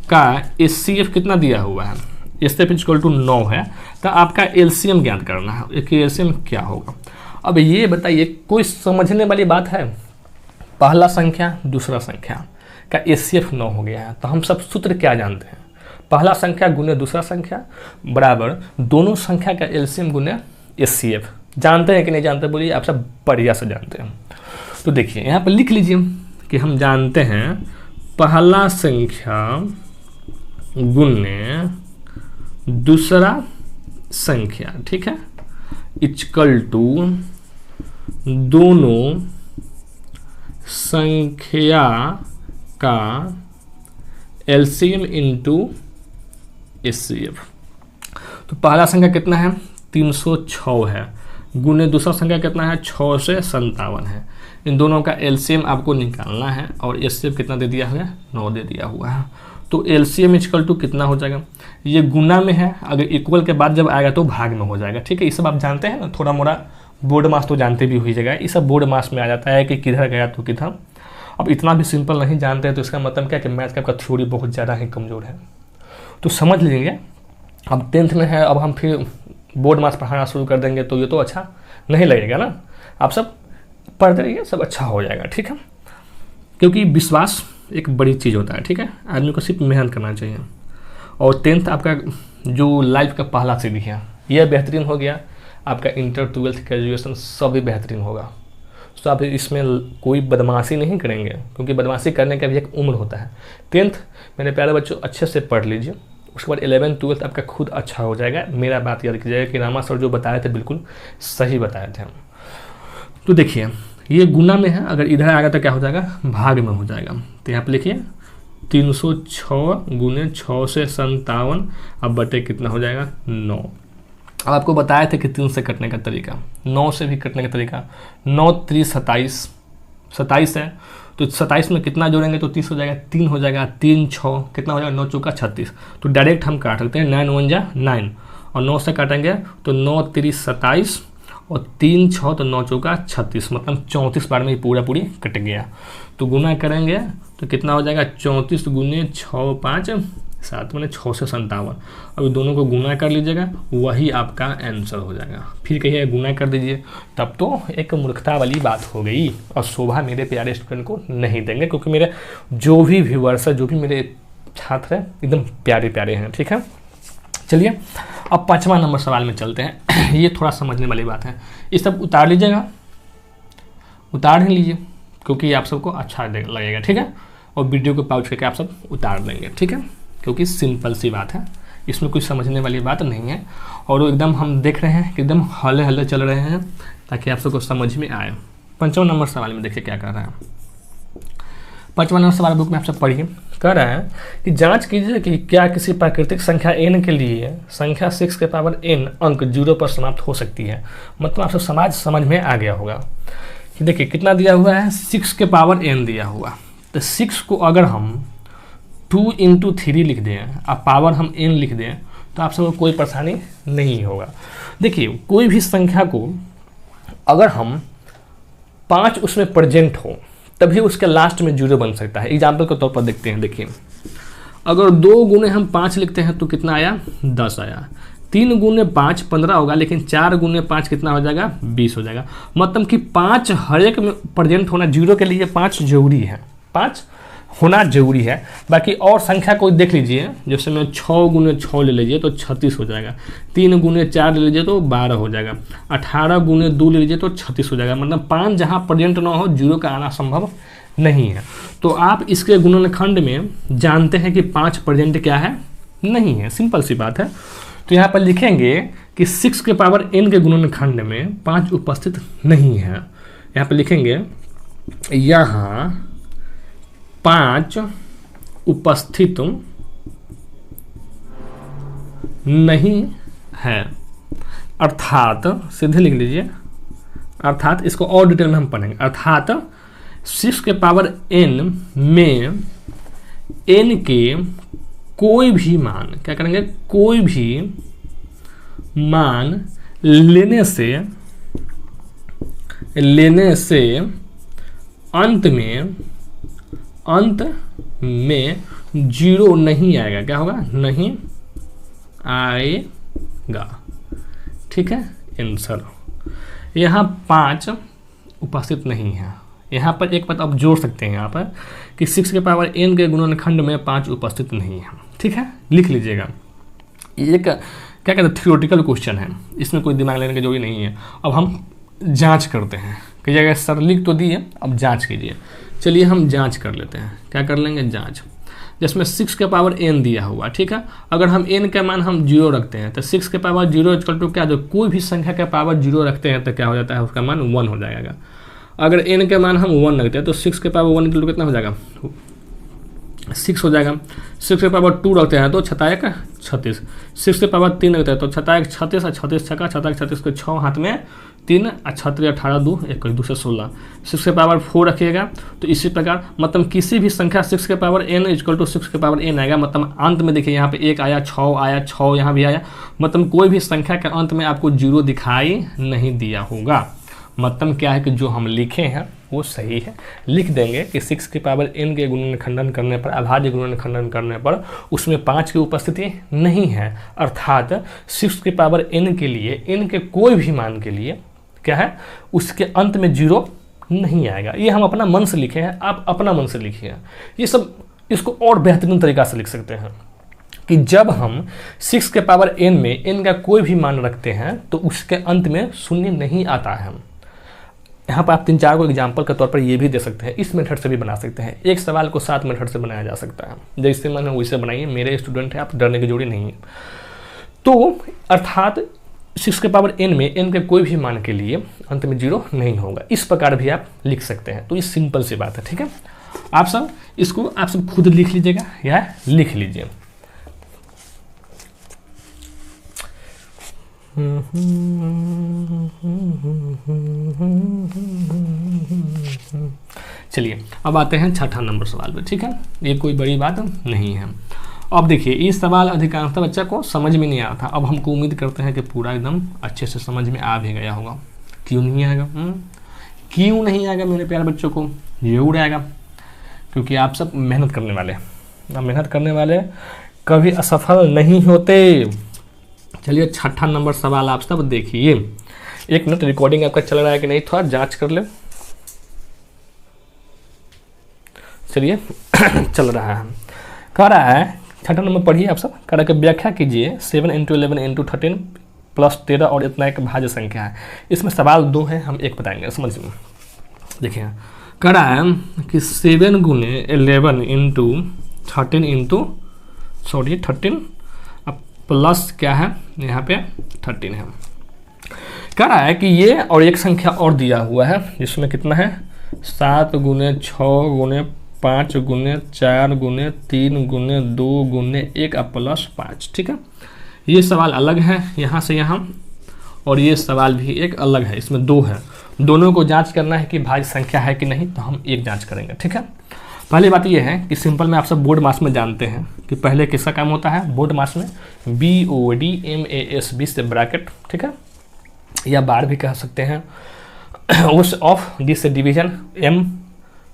का एचसीएफ कितना दिया हुआ है? एचसीएफ इक्वल टू 9 है, तो आपका एलसीएम ज्ञात करना है कि एलसीएम क्या होगा। अब ये बताइए, कोई समझने वाली बात है? पहला संख्या दूसरा संख्या का एचसीएफ 9 हो गया है, तो हम सब सूत्र क्या जानते हैं? पहला संख्या गुने दूसरा संख्या बराबर दोनों संख्या का एलसीएम गुने एचसीएफ। जानते हैं कि नहीं जानते? बोलिए, आप सब बढ़िया से जानते हैं। तो देखिए यहाँ पर लिख लीजिए कि हम जानते हैं पहला संख्या गुने दूसरा संख्या, ठीक है, इक्वल टू दोनों संख्या का एलसीएम इंटू एचसीएफ। तो पहला संख्या कितना है? 306 है, गुने दूसरा संख्या कितना है? 6 से 57 है। इन दोनों का एलसीएम आपको निकालना है, और एचसीएफ कितना दे दिया हुआ है? 9 दे दिया हुआ है। तो एलसीएम इक्वल टू कितना हो जाएगा? ये गुना में है, अगर इक्वल के बाद जब आएगा तो भाग में हो जाएगा। ठीक है, ये सब आप जानते हैं ना, थोड़ा मोड़ा बोर्ड मास तो जानते भी हुई जगह, ये सब बोर्ड मास में आ जाता है कि किधर गया तो किधर। अब इतना भी सिंपल नहीं जानते हैं तो इसका मतलब क्या कि मैथ का आपका थ्योरी बहुत ज़्यादा ही कमज़ोर है, तो समझ लीजिए। अब 10th में है, अब हम फिर बोर्ड मास पढ़ाना शुरू कर देंगे तो ये तो अच्छा नहीं लगेगा ना। आप सब पढ़ते रहिए, सब अच्छा हो जाएगा। ठीक है, क्योंकि विश्वास एक बड़ी चीज़ होता है। ठीक है, आदमी को सिर्फ मेहनत करना चाहिए। और 10th आपका जो लाइफ का पहला सीढ़ी है यह बेहतरीन हो गया, आपका इंटर 12th ग्रेजुएशन सब भी बेहतरीन होगा। तो आप इसमें कोई बदमाशी नहीं करेंगे, क्योंकि बदमाशी करने का भी एक उम्र होता है। 10th मेरे प्यारे बच्चों अच्छे से पढ़ लीजिए, उसके बाद 11th 12th आपका खुद अच्छा हो जाएगा। मेरा बात याद कीजिएगा कि रामा सर जो बताए थे बिल्कुल सही बताए थे। तो देखिए ये गुना में है, अगर इधर आएगा तो क्या हो जाएगा, भाग में हो जाएगा। तो यहाँ पे लिखिए 306 गुने 6 से 57, अब बटे कितना हो जाएगा 9। अब आपको बताए थे कि 3 से कटने का तरीका, 9 से भी कटने का तरीका। 9 3 27, 27 है तो 27 में कितना जोड़ेंगे तो 30 हो जाएगा, 3 हो जाएगा, 3 6 कितना हो जाएगा, 9 चौका 36। तो डायरेक्ट हम काट सकते हैं, 9 1 जा 9 और 9 से काटेंगे तो 9 3 27 और 3 6 तो 9 चौका 36, मतलब 34 बार में पूरा पूरी कट गया। तो गुना करेंगे तो कितना हो जाएगा, 34 गुने 6 5 7 मैंने 6 से 57। अब दोनों को गुना कर लीजिएगा, वही आपका आंसर हो जाएगा। फिर कहिए गुना कर दीजिए, तब तो एक मूर्खता वाली बात हो गई और शोभा मेरे प्यारे स्टूडेंट को नहीं देंगे, क्योंकि मेरे जो भी व्यूअर्स है, जो भी मेरे छात्र हैं, एकदम प्यारे प्यारे हैं। ठीक है, चलिए अब 5वां नंबर सवाल में चलते हैं। ये थोड़ा समझने वाली बात है, ये सब उतार लीजिएगा, उतार ही लीजिए क्योंकि आप सबको अच्छा लगेगा। ठीक है, और वीडियो को पॉज करके आप सब उतार देंगे। ठीक है, क्योंकि सिंपल सी बात है, इसमें कुछ समझने वाली बात नहीं है और एकदम हम देख रहे हैं कि एकदम हले हले चल रहे हैं ताकि आप सबको समझ में आए। 5वां नंबर सवाल में देखिए क्या कर रहा है। 5वां नंबर सवाल बुक में आप सब पढ़िए, कह रहा है कि जांच कीजिए कि क्या किसी प्राकृतिक संख्या n के लिए संख्या 6 के पावर n अंक 0 पर समाप्त हो सकती है। मतलब आप सब समझ में आ गया होगा कि देखिए कितना दिया हुआ है, 6 के पावर n दिया हुआ। तो 6 को अगर हम 2 × 3 लिख दें और पावर हम n लिख दें तो आप सबको कोई परेशानी नहीं होगा। देखिए कोई भी संख्या को अगर हम 5 उसमें प्रेजेंट हो तभी उसके लास्ट में 0 बन सकता है। एग्जाम्पल के तौर पर देखते हैं, देखिए अगर 2 गुने हम 5 लिखते हैं तो कितना आया, 10 आया। 3 गुने 5 15 होगा, लेकिन 4 गुने 5 कितना हो जाएगा, 20 हो जाएगा। मतलब कि 5 हर एक में प्रेजेंट होना, 0 के लिए 5 जरूरी है, 5 होना जरूरी है। बाकी और संख्या को देख लीजिए, जैसे मैं 6 गुने 6 ले लीजिए तो 36 हो जाएगा, 3 गुने 4 ले लीजिए तो 12 हो जाएगा, 18 गुने 2 ले लीजिए तो 36 हो जाएगा। मतलब 5 जहाँ प्रेजेंट ना हो 0 का आना संभव नहीं है। तो आप इसके गुणनखंड में जानते हैं कि 5 प्रेजेंट क्या है, नहीं है, सिंपल सी बात है। तो यहाँ पर लिखेंगे कि 6 के पावर n के गुणनखंड में 5 उपस्थित नहीं है। यहाँ पर लिखेंगे यहाँ 5 उपस्थित नहीं है, अर्थात सीधे लिख लीजिए, अर्थात इसको और डिटेल में हम पढ़ेंगे। अर्थात 6 के पावर n में n के कोई भी मान, क्या करेंगे, कोई भी मान लेने से अंत में 0 नहीं आएगा। क्या होगा, नहीं आएगा। ठीक है, आंसर यहाँ 5 उपस्थित नहीं है। यहाँ पर एक बात आप जोड़ सकते हैं यहाँ पर कि 6 के पावर n के गुणनखंड में 5 उपस्थित नहीं है। ठीक है, लिख लीजिएगा। ये क्या कहते हैं, थ्योरेटिकल क्वेश्चन है, इसमें कोई दिमाग लेने की जरूरी नहीं है। अब हम जांच करते हैं, कहिएगा सर लिख तो दिए, अब जांच कीजिए। चलिए हम जांच कर लेते हैं, क्या कर लेंगे, जांच। जिसमें 6 के पावर n दिया हुआ, ठीक है, अगर हम n का मान हम 0 रखते हैं तो 6 के पावर 0 इक्वल टू क्या, जो कोई भी संख्या के पावर 0 रखते हैं तो क्या हो जाता है, उसका मान 1 हो जाएगा। अगर n के मान हम 1 रखते हैं तो 6 के पावर 1 इक्वल टू कितना हो जाएगा, 6 हो जाएगा। 6 के पावर 2 रखते हैं तो 6 1 36, 6 के पावर 3 रखते हैं तो 6 1 36 और 36 छक्का 6 1 36 के 6 हाथ में 3 और 36 18 2 21 2 से 16। 6 के पावर 4 रखिएगा तो इसी प्रकार, मतलब किसी भी संख्या 6 के पावर n इक्वल टू 6 के पावर n आएगा। मतलब अंत में देखिए यहाँ पे 1 आया, 6 आया, 6 यहाँ भी आया। मतलब कोई भी संख्या के अंत में आपको 0 दिखाई नहीं दिया होगा। मतलब क्या है कि जो हम लिखे हैं वो सही है, लिख देंगे कि 6 के पावर n के गुणनखंडन करने पर, अभाज्य गुणनखंडन करने पर उसमें 5 की उपस्थिति नहीं है। अर्थात 6 के पावर n के लिए, n के कोई भी मान के लिए क्या है, उसके अंत में 0 नहीं आएगा। ये हम अपना मन से लिखे हैं, आप अपना मन से लिखिए। ये सब इसको और बेहतरीन तरीका से लिख सकते हैं कि जब हम 6 के पावर n में n का कोई भी मान रखते हैं तो उसके अंत में 0 नहीं आता है। यहाँ पर आप 3-4 को एग्जाम्पल के तौर पर ये भी दे सकते हैं, इस मेथड से भी बना सकते हैं। एक सवाल को 7 मेथड से बनाया जा सकता है, जैसे मन है वैसे बनाइए, मेरे स्टूडेंट हैं, आप डरने की जरूरी नहीं है। तो अर्थात 6 के पावर n में n के कोई भी मान के लिए अंत में 0 नहीं होगा, इस प्रकार भी आप लिख सकते हैं। तो ये सिंपल सी बात है, ठीक है। आप सब इसको आप सब खुद लिख लीजिएगा या लिख लीजिए। चलिए अब आते हैं 6ठा नंबर सवाल पे, ठीक है। ये कोई बड़ी बात नहीं है। अब देखिए ये सवाल अधिकांशतः बच्चा को समझ में नहीं आया था, अब हमको उम्मीद करते हैं कि पूरा एकदम अच्छे से समझ में आ भी गया होगा। क्यों नहीं आएगा? क्यों नहीं आएगा मेरे प्यारे बच्चों को? जरूर आएगा, क्योंकि आप सब मेहनत करने वाले हैं। मेहनत करने वाले कभी असफल नहीं होते। चलिए 6ठा नंबर सवाल आप सब देखिए। 1 मिनट, रिकॉर्डिंग आपका चल रहा है कि नहीं, थोड़ा जांच कर ले। चलिए चल रहा है। कह रहा है 6ठा नंबर पढ़िए आप सब। कह रहा है कि व्याख्या कीजिए 7 × 11 × 13 + 13 और इतना एक भाज्य संख्या है। इसमें सवाल 2 है, हम एक बताएंगे, समझ में। देखिए कह रहा है कि 7 × 11 × 13 अब प्लस क्या है यहाँ पे 13 है। कह रहा है कि ये और एक संख्या और दिया हुआ है, जिसमें कितना है 7 × 6 × 5 × 4 × 3 × 2 × 1 + 5, ठीक है। ये सवाल अलग है यहाँ से यहाँ, और ये सवाल भी एक अलग है, इसमें 2 है। दोनों को जांच करना है कि भाज्य संख्या है कि नहीं, तो हम एक जांच करेंगे, ठीक है। पहली बात ये है कि सिंपल में आप सब बोर्ड मास में जानते हैं कि पहले किसका काम होता है बोर्ड मास में, BOD MAS से ब्रैकेट, ठीक है, या बार भी कह सकते हैं। उस ऑफ डी से डिवीजन, M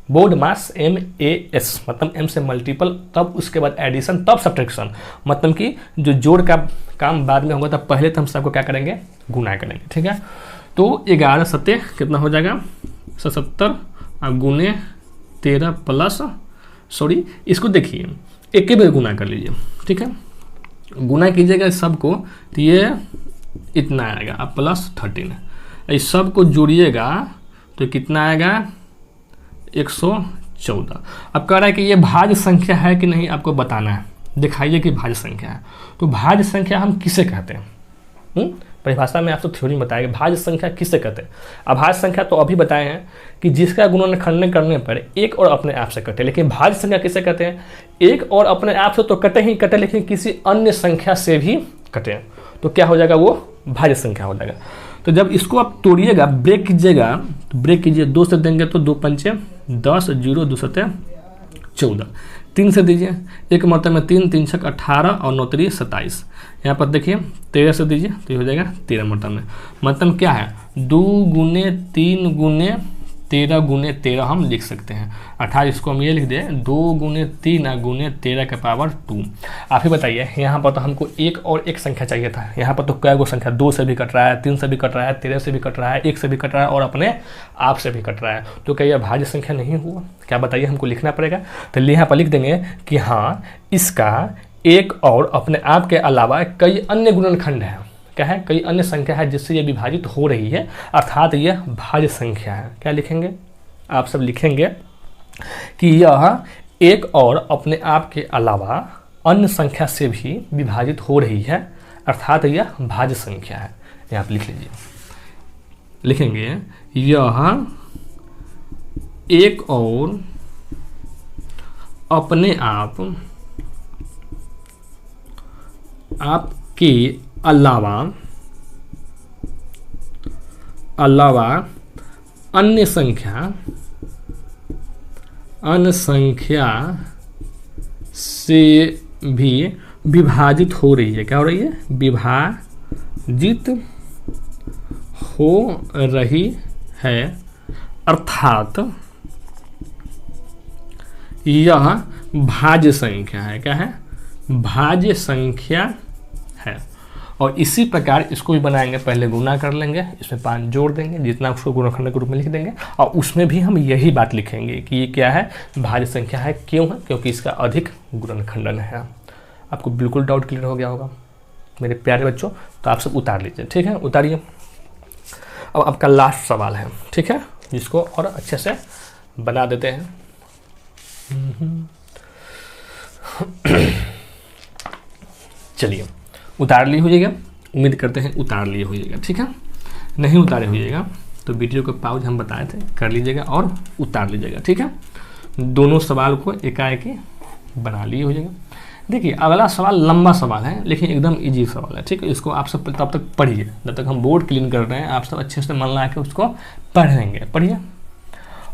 बोर्ड मास MAS मतलब M से मल्टीपल, तब उसके बाद एडिशन, तब सब्ट्रैक्शन, मतलब कि जो जोड़ का काम बाद में होगा, तब पहले तो हम सबको क्या करेंगे गुना करेंगे, ठीक है। तो 11 7 कितना हो जाएगा 77 गुने 13 प्लस सॉरी इसको देखिए एक ही बार गुना कर लीजिए, ठीक है। गुना कीजिएगा सबको तो ये इतना आएगा, अब प्लस 13 इस सब को जोड़िएगा तो कितना आएगा 114। अब कह रहा है कि ये भाज्य संख्या है कि नहीं, आपको बताना है, दिखाइए कि भाज्य संख्या है। तो भाज्य संख्या हम किसे कहते हैं? परिभाषा में आपको थ्योरी बताएगा भाज्य संख्या किसे कहते हैं। अभाज्य संख्या तो अभी बताए हैं कि जिसका गुणनखंडन करने पर एक और अपने आप से कटे, लेकिन भाज्य संख्या किसे कहते हैं? एक और अपने आप से तो कटे ही कटे, लेकिन किसी अन्य संख्या से भी कटे, तो क्या हो जाएगा वो भाज्य संख्या हो जाएगा। तो जब इसको आप तोड़िएगा, ब्रेक कीजिएगा, तो ब्रेक कीजिए 2 से देंगे तो 2 पंचे 10, 0 2 सते 14, 3 से दीजिए, एक मतलब में 3 3 छक 18 और 9 3 27। यहाँ पर देखिए 13 से दीजिए तो ये हो जाएगा 13 मतलब में, मतलब क्या है 2 × 3 × 13 × 13 हम लिख सकते हैं। 28 इसको हम ये लिख दें 2 × 3 × 13 के पावर 2। आप ही बताइए, यहाँ पर तो हमको एक और एक संख्या चाहिए था, यहाँ पर तो कै गो संख्या 2 से भी कट रहा है, 3 से भी कट रहा है, 13 से भी कट रहा है, 1 से भी कट रहा है और अपने आप से भी कट रहा है। तो क्या यह भाज्य संख्या नहीं हुआ? क्या बताइए, हमको लिखना पड़ेगा। तो यहाँ पर लिख देंगे कि हाँ इसका एक और अपने आप के अलावा कई अन्य गुणनखंड हैं। क्या है? कई अन्य संख्या है जिससे ये विभाजित हो रही है, अर्थात यह भाज्य संख्या है। क्या लिखेंगे? आप सब लिखेंगे कि यह एक और अपने आप के अलावा अन्य संख्या से भी विभाजित हो रही है, अर्थात यह भाज्य संख्या है। ये आप लिख लीजिए, लिखेंगे यह एक और अपने आप के अलावा अन्य संख्या से भी विभाजित हो रही है। क्या हो रही है? विभाजित हो रही है, अर्थात यह भाज्य संख्या है। क्या है? भाज्य संख्या है। और इसी प्रकार इसको भी बनाएंगे, पहले गुना कर लेंगे, इसमें 5 जोड़ देंगे, जितना उसको गुणनखंड के रूप में लिख देंगे, और उसमें भी हम यही बात लिखेंगे कि ये क्या है? भाज्य संख्या है। क्यों है? क्योंकि इसका अधिक गुणनखंडन है। आपको बिल्कुल डाउट क्लियर हो गया होगा मेरे प्यारे बच्चों। तो आप सब उतार लीजिए, ठीक है, उतारिए। अब आपका लास्ट सवाल है, ठीक है, जिसको और अच्छे से बना देते हैं। चलिए उतार लिए होइएगा, उम्मीद करते हैं उतार लिए होइएगा, ठीक है। नहीं उतारे होइएगा तो वीडियो को पाउज हम बताए थे कर लीजिएगा और उतार लीजिएगा, ठीक है। दोनों सवाल को एकाएक बना लिए होइएगा। देखिए अगला सवाल लंबा सवाल है लेकिन एकदम इजी सवाल है, ठीक है। इसको आप सब तब तक पढ़िए, जब तक हम बोर्ड क्लीन कर रहे हैं आप सब अच्छे से मन लगा के उसको पढ़ेंगे, पढ़िए।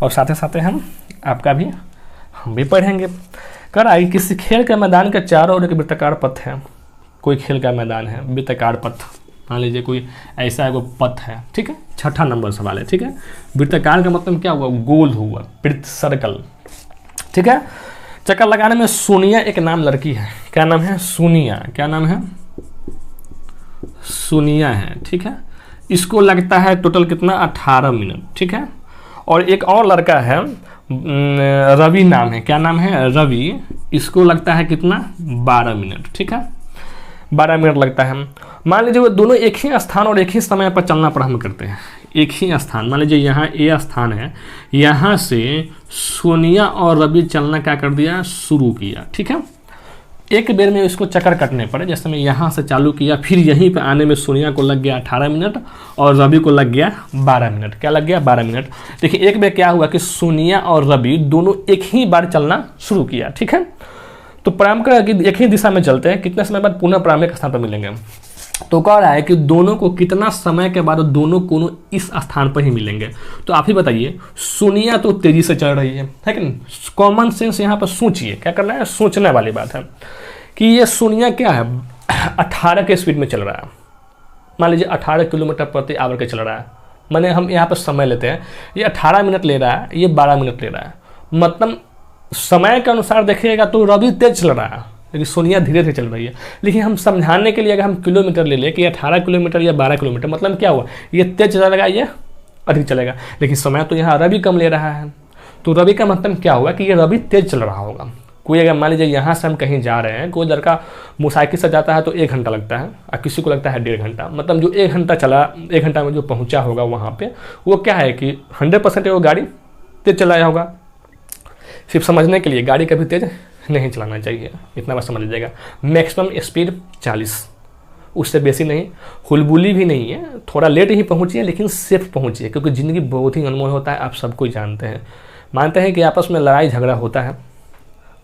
और साथ साथ हम भी पढ़ेंगे। कर आई किसी खेल के मैदान के चारों ओर एक वृत्ताकार पथ है। कोई खेल का मैदान है, वृत्ताकार पथ, मान लीजिए कोई ऐसा एगो पथ है, ठीक है। 6ठा नंबर सवाल है, ठीक है। वृत्ताकार का मतलब क्या हुआ, गोल हुआ, वृत्त, सर्कल, ठीक है। चक्कर लगाने में सोनिया एक नाम लड़की है, क्या नाम है, सोनिया, क्या नाम है, सोनिया है, ठीक है। इसको लगता है टोटल कितना, 18 मिनट, ठीक है। और एक और लड़का है रवि नाम है, क्या नाम है, रवि, इसको लगता है कितना, 12 मिनट, ठीक है। 12 मिनट लगता है। मान लीजिए वो दोनों एक ही स्थान और एक ही समय पर चलना प्रारंभ करते हैं, एक ही स्थान, मान लीजिए यहाँ ए स्थान है, यहाँ से सोनिया और रवि चलना क्या कर दिया, शुरू किया, ठीक है। एक बेर में इसको चक्कर कटने पड़े, जैसे मैं यहाँ से चालू किया, फिर यहीं पे आने में सोनिया को लग गया 18 मिनट और रवि को लग गया 12 मिनट, क्या लग गया, 12 मिनट। देखिए एक बेर क्या हुआ कि सोनिया और रवि दोनों एक ही बार चलना शुरू किया, ठीक है। तो प्रारंभ कर एक ही दिशा में चलते हैं, कितने समय बाद पुनः प्रारंभिक स्थान पर मिलेंगे। तो कह रहा है कि दोनों को कितना समय के बाद दोनों कोनों इस स्थान पर ही मिलेंगे। तो आप ही बताइए, सोनिया तो तेजी से चल रही है कि नहीं। कॉमन सेंस यहाँ पर सोचिए, क्या करना है, सोचने वाली बात है कि ये सोनिया क्या है, 18 के स्पीड में चल रहा है, मान लीजिए 18 किलोमीटर प्रति आवर के चल रहा है। मैंने हम यहाँ पर समय लेते हैं, ये 18 मिनट ले रहा है, ये 12 मिनट ले रहा है। मतलब समय के अनुसार देखिएगा तो रवि तेज चल रहा है लेकिन सोनिया धीरे धीरे चल रही है। लेकिन हम समझाने के लिए अगर हम किलोमीटर ले लें कि 18 किलोमीटर या 12 किलोमीटर, मतलब क्या हुआ, ये तेज चलेगा, ये अधिक चलेगा। लेकिन समय तो यहाँ रवि कम ले रहा है, तो रवि का मतलब क्या हुआ कि ये रवि तेज चल रहा होगा। कोई अगर मान लीजिए यहाँ से हम कहीं जा रहे हैं, कोई लड़का मोटरसाइकिल से जाता है तो 1 घंटा लगता है और किसी को लगता है 1.5 घंटा, मतलब जो 1 घंटा चला, 1 घंटा में जो पहुँचा होगा वहाँ पर, वो क्या है कि 100% वो गाड़ी तेज चलाया होगा। सिर्फ समझने के लिए, गाड़ी कभी तेज नहीं चलाना चाहिए, इतना बात समझ लीजिएगा। मैक्सिमम स्पीड 40, उससे बेसी नहीं, हुलबुली भी नहीं है, थोड़ा लेट ही पहुंचिए लेकिन सेफ पहुंचिए, क्योंकि ज़िंदगी बहुत ही अनमोल होता है, आप सबको जानते हैं। मानते हैं कि आपस में लड़ाई झगड़ा होता है,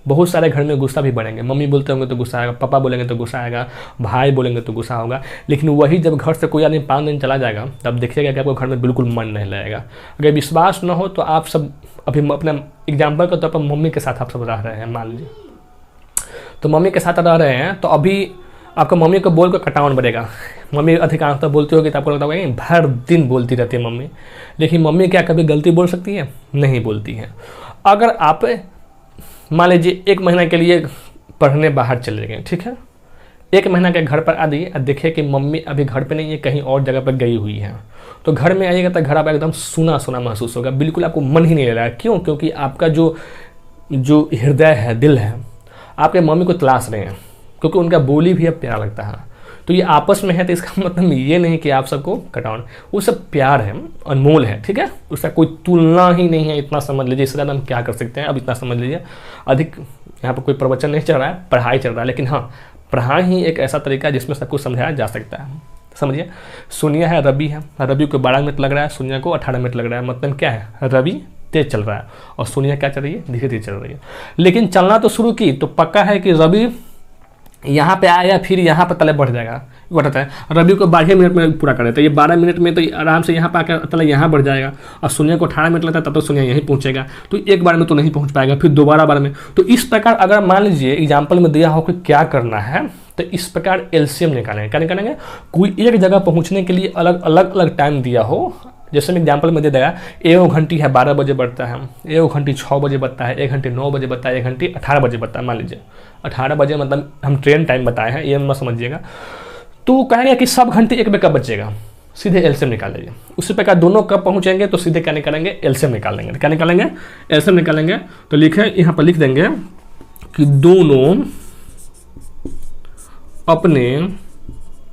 बहुत सारे घर में गुस्सा भी बढ़ेंगे, मम्मी बोलते होंगे तो गुस्सा आएगा, पापा बोलेंगे तो गुस्सा आएगा, भाई बोलेंगे तो गुस्सा होगा। लेकिन वही जब घर से कोई आदमी 5 दिन चला जाएगा तब देखिएगा कि आपको घर में बिल्कुल मन नहीं लगेगा। अगर विश्वास न हो तो आप सब अभी अपने एग्जाम्पल के तौर पर मम्मी के साथ आप सब रह रहे हैं, मान लीजिए, तो मम्मी के साथ रह रहे हैं तो अभी आपको मम्मी को बोल कर कटावन बढ़ेगा। मम्मी अधिकांश तो बोलती होगी तो आपको लगता होगा भर दिन बोलती रहती है मम्मी, लेकिन मम्मी क्या कभी गलती बोल सकती है, नहीं बोलती है। अगर आप मान लीजिए 1 महीना के लिए पढ़ने बाहर चले गए, ठीक है, 1 महीना के घर पर आ जाइए और देखिए कि मम्मी अभी घर पे नहीं है, कहीं और जगह पर गई हुई है, तो घर में आइएगा तो घर आप एकदम सुना सुना महसूस होगा, बिल्कुल आपको मन ही नहीं ले रहा है। क्यों? क्योंकि आपका जो हृदय है, दिल है, आपके मम्मी को तलाश रहे हैं, क्योंकि उनका बोली भी अब प्यारा लगता है। तो ये आपस में है, तो इसका मतलब ये नहीं कि आप सबको कटावन, वो सब प्यार है, अनमोल है, ठीक है, उसका कोई तुलना ही नहीं है, इतना समझ लीजिए। इससे ज़्यादा हम क्या कर सकते हैं, अब इतना समझ लीजिए। अधिक यहाँ पर कोई प्रवचन नहीं चल रहा है, पढ़ाई चल रहा है, लेकिन हाँ, पढ़ाई ही एक ऐसा तरीका है जिसमें सब कुछ समझाया जा सकता है। समझिए, सोनिया है, रवि है, रवि को 12 मिनट लग रहा है, सोनिया को 18 मिनट लग रहा है। मतलब क्या है, रवि तेज चल रहा है और सोनिया क्या चल रही है, धीरे धीरे चल रही है। लेकिन चलना तो शुरू की तो पक्का है कि रवि यहाँ पे आया, फिर यहाँ पर तले बढ़ जाएगा, बढ़ता है। रवि को 12 मिनट में पूरा कर देता है, ये 12 मिनट में तो आराम से यहाँ पर आकर तले यहाँ बढ़ जाएगा, और सोनिया को 18 मिनट लगता है, तब तो सोनिया यहीं पहुँचेगा। तो एक बार में तो नहीं पहुँच पाएगा, फिर दोबारा बार में। तो इस प्रकार अगर मान लीजिए एग्जाम्पल में दिया हो कि क्या करना है, तो इस प्रकार एलसीएम निकालेंगे। क्या निकालेंगे, कोई एक जगह पहुँचने के लिए अलग अलग टाइम दिया हो, जैसे मैं एग्जाम्पल में दे देगा, 1 घंटी है 12 बजे बढ़ता है, 1 घंटी 6 बजे बढ़ता है, 1 घंटी 9 बजे बढ़ता है, 1 घंटी 18 बजे बढ़ता है। मान लीजिए 18 बजे मतलब हम ट्रेन टाइम बताए हैं, ये मत समझिएगा। तो कहेंगे कि सब घंटे 1 बजे कब बचेगा, सीधे एलसीएम निकाल लीजिए। उसी प्रकार दोनों कब पहुँचेंगे तो सीधे क्या निकालेंगे, एलसीएम निकाल लेंगे। क्या निकालेंगे, एलसीएम निकालेंगे। तो लिखे यहाँ पर लिख देंगे कि दोनों अपने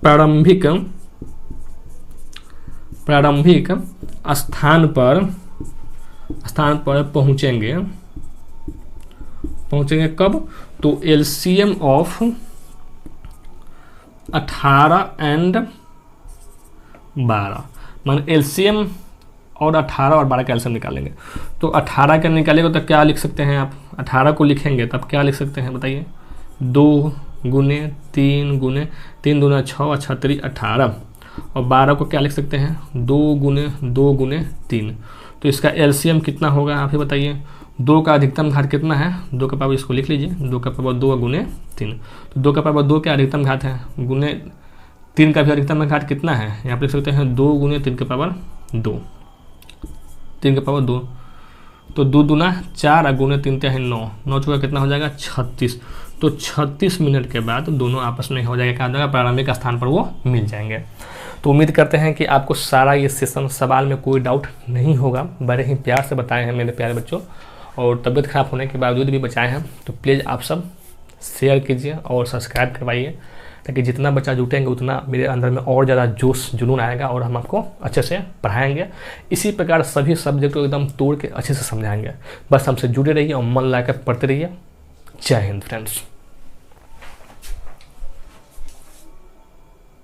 प्रारंभिक स्थान पर स्थान पर पहुँचेंगे कब? तो एलसीएम ऑफ 18 एंड 12, मान एलसीएम और 18 और 12 का एलसीएम निकालेंगे। तो 18 का निकालेगा तो क्या लिख सकते हैं आप? 18 को लिखेंगे तब क्या लिख सकते हैं बताइए? 2 गुने 3 गुने 3 दूना 6 और 6 3 18, और 12 को क्या लिख सकते हैं? 2 गुने 3। तो इसका एलसीएम कितना होगा आप ही बताइए? 2 का अधिकतम घात कितना है? 2 का पावर, इसको लिख लीजिए, 2 का पावर 2 गुने 3। तो 2 का पावर 2 का अधिकतम घात है, गुने 3 का भी अधिकतम घात कितना है? यहाँ पर लिख सकते हैं 2 गुने 3 के पावर 2, 3 के पावर 2। तो 2 दूना 4 और गुने 3 है 9, 9 चौका कितना हो जाएगा? 36। तो 36 मिनट के बाद दोनों आपस में हो जाएगा, क्या हो जाएगा? प्रारंभिक स्थान पर वो मिल जाएंगे। तो उम्मीद करते हैं कि आपको सारा ये सेशन, सवाल में कोई डाउट नहीं होगा। बड़े ही प्यार से बताए हैं मेरे प्यारे बच्चों, और तबीयत खराब होने के बावजूद भी बचाए हैं। तो प्लीज़ आप सब शेयर कीजिए और सब्सक्राइब करवाइए, ताकि जितना बच्चा जुटेंगे उतना मेरे अंदर में और ज़्यादा जोश जुनून आएगा और हम आपको अच्छे से पढ़ाएंगे। इसी प्रकार सभी सब्जेक्ट को एकदम तोड़ के अच्छे से समझाएंगे। बस हमसे जुड़े रहिए और मन लगाकर पढ़ते रहिए। जय हिंद फ्रेंड्स।